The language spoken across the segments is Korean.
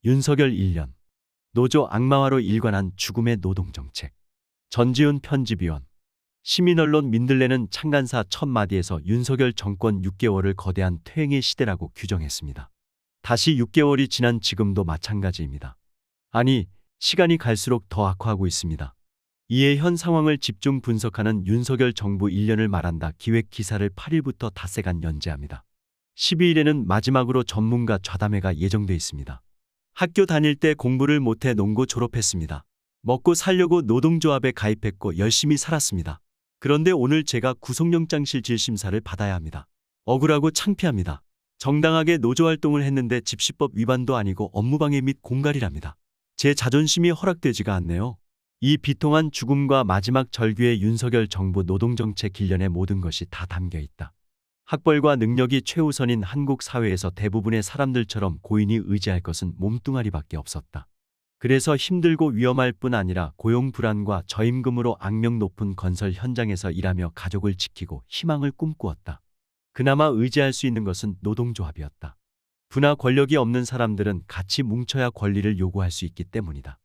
윤석열 1년. 노조 악마화로 일관한 죽음의 노동정책. 전지훈 편집위원. 시민언론 민들레는 창간사 첫 마디에서 윤석열 정권 6개월을 거대한 퇴행의 시대라고 규정했습니다. 다시 6개월이 지난 지금도 마찬가지입니다. 아니, 시간이 갈수록 더 악화하고 있습니다. 이에 현 상황을 집중 분석하는 윤석열 정부 1년을 말한다 기획 기사를 8일부터 닷새간 연재합니다. 12일에는 마지막으로 전문가 좌담회가 예정돼 있습니다. 학교 다닐 때 공부를 못해 농고 졸업했습니다. 먹고 살려고 노동조합에 가입했고 열심히 살았습니다. 그런데 오늘 제가 구속영장 실질 심사를 받아야 합니다. 억울하고 창피합니다. 정당하게 노조활동을 했는데 집시법 위반도 아니고 업무방해 및 공갈이랍니다. 제 자존심이 허락되지가 않네요. 이 비통한 죽음과 마지막 절규의 윤석열 정부 노동정책 일련의 모든 것이 다 담겨 있다. 학벌과 능력이 최우선인 한국 사회에서 대부분의 사람들처럼 고인이 의지할 것은 몸뚱아리밖에 없었다. 그래서 힘들고 위험할 뿐 아니라 고용 불안과 저임금으로 악명 높은 건설 현장에서 일하며 가족을 지키고 희망을 꿈꾸었다. 그나마 의지할 수 있는 것은 노동조합이었다. 부나 권력이 없는 사람들은 같이 뭉쳐야 권리를 요구할 수 있기 때문이다.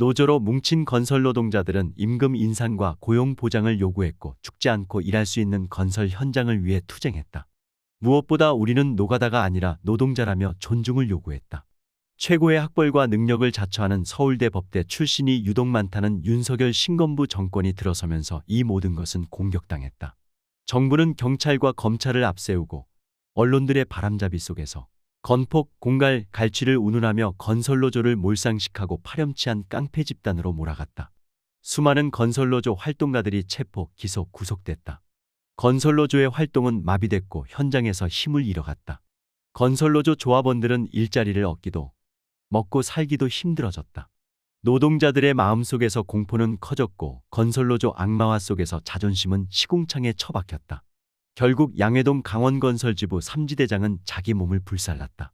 노조로 뭉친 건설 노동자들은 임금 인상과 고용 보장을 요구했고 죽지 않고 일할 수 있는 건설 현장을 위해 투쟁했다. 무엇보다 우리는 노가다가 아니라 노동자라며 존중을 요구했다. 최고의 학벌과 능력을 자처하는 서울대 법대 출신이 유독 많다는 윤석열 신건부 정권이 들어서면서 이 모든 것은 공격당했다. 정부는 경찰과 검찰을 앞세우고 언론들의 바람잡이 속에서 건폭, 공갈, 갈취를 운운하며 건설노조를 몰상식하고 파렴치한 깡패 집단으로 몰아갔다. 수많은 건설노조 활동가들이 체포, 기소, 구속됐다. 건설노조의 활동은 마비됐고 현장에서 힘을 잃어갔다. 건설노조 조합원들은 일자리를 얻기도 먹고 살기도 힘들어졌다. 노동자들의 마음속에서 공포는 커졌고 건설노조 악마화 속에서 자존심은 시궁창에 처박혔다. 결국 양해동 강원건설지부 3지대장은 자기 몸을 불살랐다.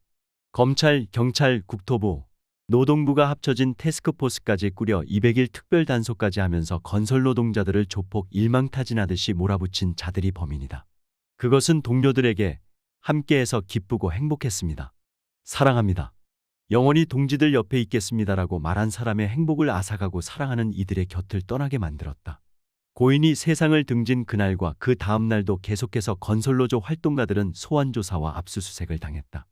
검찰, 경찰, 국토부, 노동부가 합쳐진 태스크포스까지 꾸려 200일 특별단속까지 하면서 건설노동자들을 조폭 일망타진하듯이 몰아붙인 자들이 범인이다. 그것은 동료들에게 함께해서 기쁘고 행복했습니다. 사랑합니다. 영원히 동지들 옆에 있겠습니다라고 말한 사람의 행복을 앗아가고 사랑하는 이들의 곁을 떠나게 만들었다. 고인이 세상을 등진 그날과 그 다음 날도 계속해서 건설노조 활동가들은 소환조사와 압수수색을 당했다.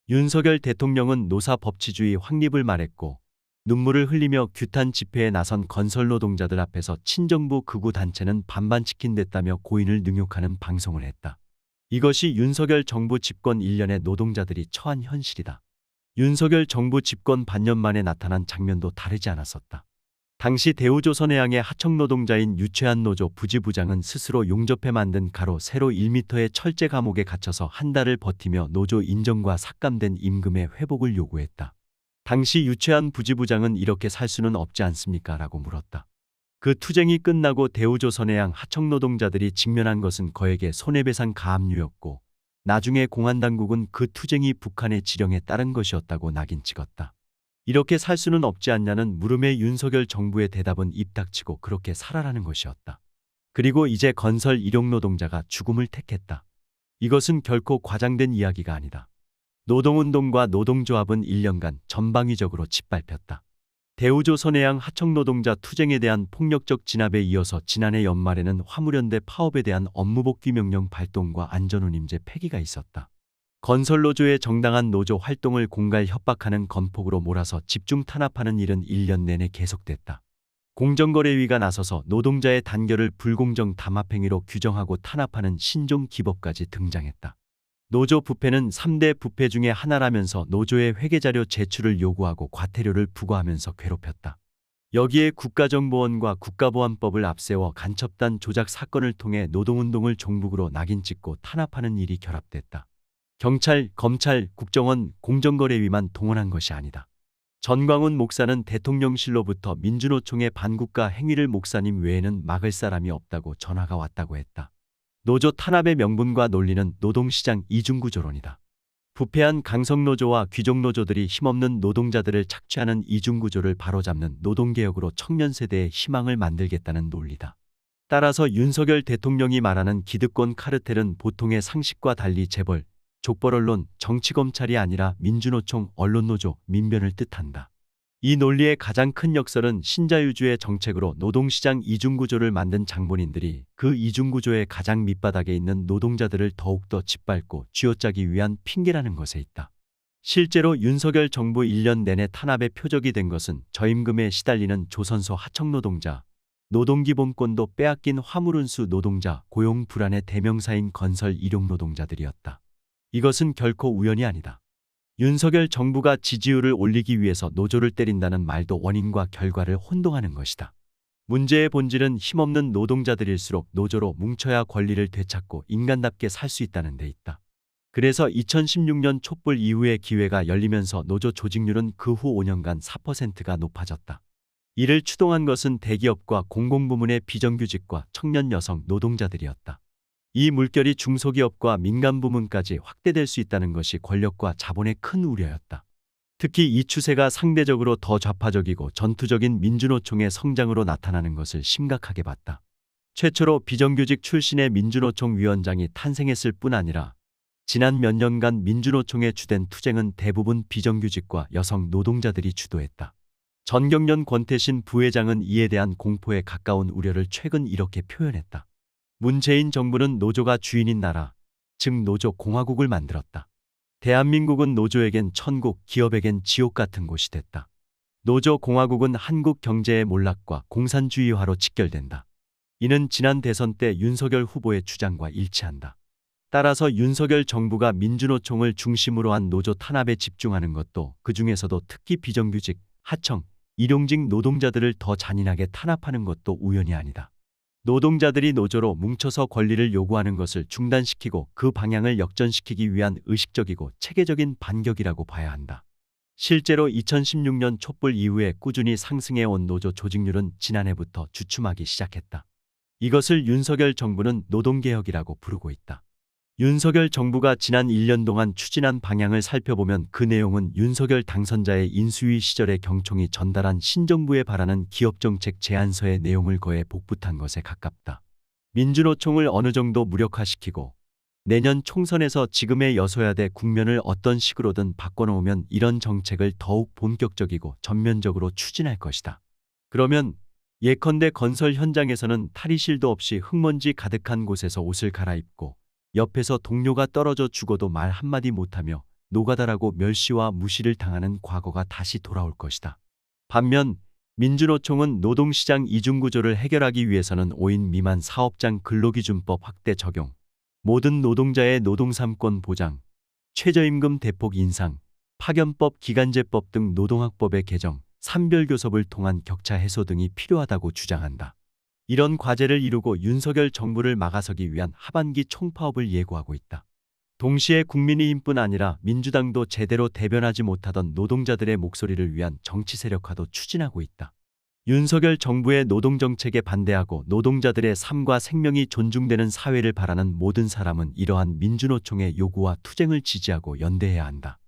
윤석열 대통령은 노사 법치주의 확립을 말했고 눈물을 흘리며 규탄 집회에 나선 건설노동자들 앞에서 친정부 극우 단체는 반반 치킨됐다며 고인을 능욕하는 방송을 했다. 이것이 윤석열 정부 집권 1년의 노동자들이 처한 현실이다. 윤석열 정부 집권 반년 만에 나타난 장면도 다르지 않았었다. 당시 대우조선해양의 하청노동자인 유채한 노조 부지부장은 스스로 용접해 만든 가로 세로 1m의 철제 감옥에 갇혀서 한 달을 버티며 노조 인정과 삭감된 임금의 회복을 요구했다. 당시 유채한 부지부장은 이렇게 살 수는 없지 않습니까? 라고 물었다. 그 투쟁이 끝나고 대우조선해양 하청노동자들이 직면한 것은 거액의 손해배상 가압류였고 나중에 공안당국은 그 투쟁이 북한의 지령에 따른 것이었다고 낙인 찍었다. 이렇게 살 수는 없지 않냐는 물음에 윤석열 정부의 대답은 입 닥치고 그렇게 살아라는 것이었다. 그리고 이제 건설 일용노동자가 죽음을 택했다. 이것은 결코 과장된 이야기가 아니다. 노동운동과 노동조합은 1년간 전방위적으로 짓밟혔다. 대우조선해양 하청노동자 투쟁에 대한 폭력적 진압에 이어서 지난해 연말에는 화물연대 파업에 대한 업무복귀 명령 발동과 안전운임제 폐기가 있었다. 건설노조의 정당한 노조 활동을 공갈 협박하는 건폭으로 몰아서 집중 탄압하는 일은 1년 내내 계속됐다. 공정거래위가 나서서 노동자의 단결을 불공정 담합행위로 규정하고 탄압하는 신종 기법까지 등장했다. 노조 부패는 3대 부패 중의 하나라면서 노조의 회계자료 제출을 요구하고 과태료를 부과하면서 괴롭혔다. 여기에 국가정보원과 국가보안법을 앞세워 간첩단 조작 사건을 통해 노동운동을 종북으로 낙인 찍고 탄압하는 일이 결합됐다. 경찰, 검찰, 국정원, 공정거래위만 동원한 것이 아니다. 전광훈 목사는 대통령실로부터 민주노총의 반국가 행위를 목사님 외에는 막을 사람이 없다고 전화가 왔다고 했다. 노조 탄압의 명분과 논리는 노동시장 이중구조론이다. 부패한 강성노조와 귀족노조들이 힘없는 노동자들을 착취하는 이중구조를 바로잡는 노동개혁으로 청년세대의 희망을 만들겠다는 논리다. 따라서 윤석열 대통령이 말하는 기득권 카르텔은 보통의 상식과 달리 재벌, 족벌언론, 정치검찰이 아니라 민주노총, 언론노조, 민변을 뜻한다. 이 논리의 가장 큰 역설은 신자유주의 정책으로 노동시장 이중구조를 만든 장본인들이 그 이중구조의 가장 밑바닥에 있는 노동자들을 더욱더 짓밟고 쥐어짜기 위한 핑계라는 것에 있다. 실제로 윤석열 정부 1년 내내 탄압의 표적이 된 것은 저임금에 시달리는 조선소 하청노동자, 노동기본권도 빼앗긴 화물운수 노동자, 고용 불안의 대명사인 건설 일용 노동자들이었다. 이것은 결코 우연이 아니다. 윤석열 정부가 지지율을 올리기 위해서 노조를 때린다는 말도 원인과 결과를 혼동하는 것이다. 문제의 본질은 힘없는 노동자들일수록 노조로 뭉쳐야 권리를 되찾고 인간답게 살 수 있다는 데 있다. 그래서 2016년 촛불 이후에 기회가 열리면서 노조 조직률은 그 후 5년간 4%가 높아졌다. 이를 추동한 것은 대기업과 공공부문의 비정규직과 청년 여성 노동자들이었다. 이 물결이 중소기업과 민간부문까지 확대될 수 있다는 것이 권력과 자본의 큰 우려였다. 특히 이 추세가 상대적으로 더 좌파적이고 전투적인 민주노총의 성장으로 나타나는 것을 심각하게 봤다. 최초로 비정규직 출신의 민주노총 위원장이 탄생했을 뿐 아니라 지난 몇 년간 민주노총의 주된 투쟁은 대부분 비정규직과 여성 노동자들이 주도했다. 전경련 권태신 부회장은 이에 대한 공포에 가까운 우려를 최근 이렇게 표현했다. 문재인 정부는 노조가 주인인 나라, 즉 노조 공화국을 만들었다. 대한민국은 노조에겐 천국, 기업에겐 지옥 같은 곳이 됐다. 노조 공화국은 한국 경제의 몰락과 공산주의화로 직결된다. 이는 지난 대선 때 윤석열 후보의 주장과 일치한다. 따라서 윤석열 정부가 민주노총을 중심으로 한 노조 탄압에 집중하는 것도 그 중에서도 특히 비정규직, 하청, 일용직 노동자들을 더 잔인하게 탄압하는 것도 우연이 아니다. 노동자들이 노조로 뭉쳐서 권리를 요구하는 것을 중단시키고 그 방향을 역전시키기 위한 의식적이고 체계적인 반격이라고 봐야 한다. 실제로 2016년 촛불 이후에 꾸준히 상승해온 노조 조직률은 지난해부터 주춤하기 시작했다. 이것을 윤석열 정부는 노동개혁이라고 부르고 있다. 윤석열 정부가 지난 1년 동안 추진한 방향을 살펴보면 그 내용은 윤석열 당선자의 인수위 시절에 경총이 전달한 신정부에 바라는 기업정책 제안서의 내용을 거해 복붙한 것에 가깝다. 민주노총을 어느 정도 무력화시키고 내년 총선에서 지금의 여소야대 국면을 어떤 식으로든 바꿔놓으면 이런 정책을 더욱 본격적이고 전면적으로 추진할 것이다. 그러면 예컨대 건설 현장에서는 탈의실도 없이 흙먼지 가득한 곳에서 옷을 갈아입고 옆에서 동료가 떨어져 죽어도 말 한마디 못하며 노가다라고 멸시와 무시를 당하는 과거가 다시 돌아올 것이다. 반면 민주노총은 노동시장 이중구조를 해결하기 위해서는 5인 미만 사업장 근로기준법 확대 적용, 모든 노동자의 노동 3권 보장, 최저임금 대폭 인상, 파견법 기간제법 등 노동학법의 개정, 산별교섭을 통한 격차 해소 등이 필요하다고 주장한다. 이런 과제를 이루고 윤석열 정부를 막아서기 위한 하반기 총파업을 예고하고 있다. 동시에 국민의힘뿐 아니라 민주당도 제대로 대변하지 못하던 노동자들의 목소리를 위한 정치 세력화도 추진하고 있다. 윤석열 정부의 노동정책에 반대하고 노동자들의 삶과 생명이 존중되는 사회를 바라는 모든 사람은 이러한 민주노총의 요구와 투쟁을 지지하고 연대해야 한다.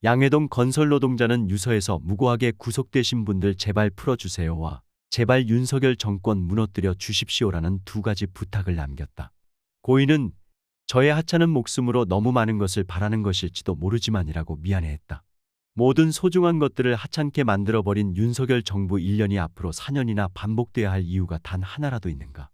양해동 건설노동자는 유서에서 무고하게 구속되신 분들 제발 풀어주세요와 제발 윤석열 정권 무너뜨려 주십시오라는 두 가지 부탁을 남겼다. 고인은 저의 하찮은 목숨으로 너무 많은 것을 바라는 것일지도 모르지만이라고 미안해했다. 모든 소중한 것들을 하찮게 만들어버린 윤석열 정부 1년이 앞으로 4년이나 반복돼야 할 이유가 단 하나라도 있는가?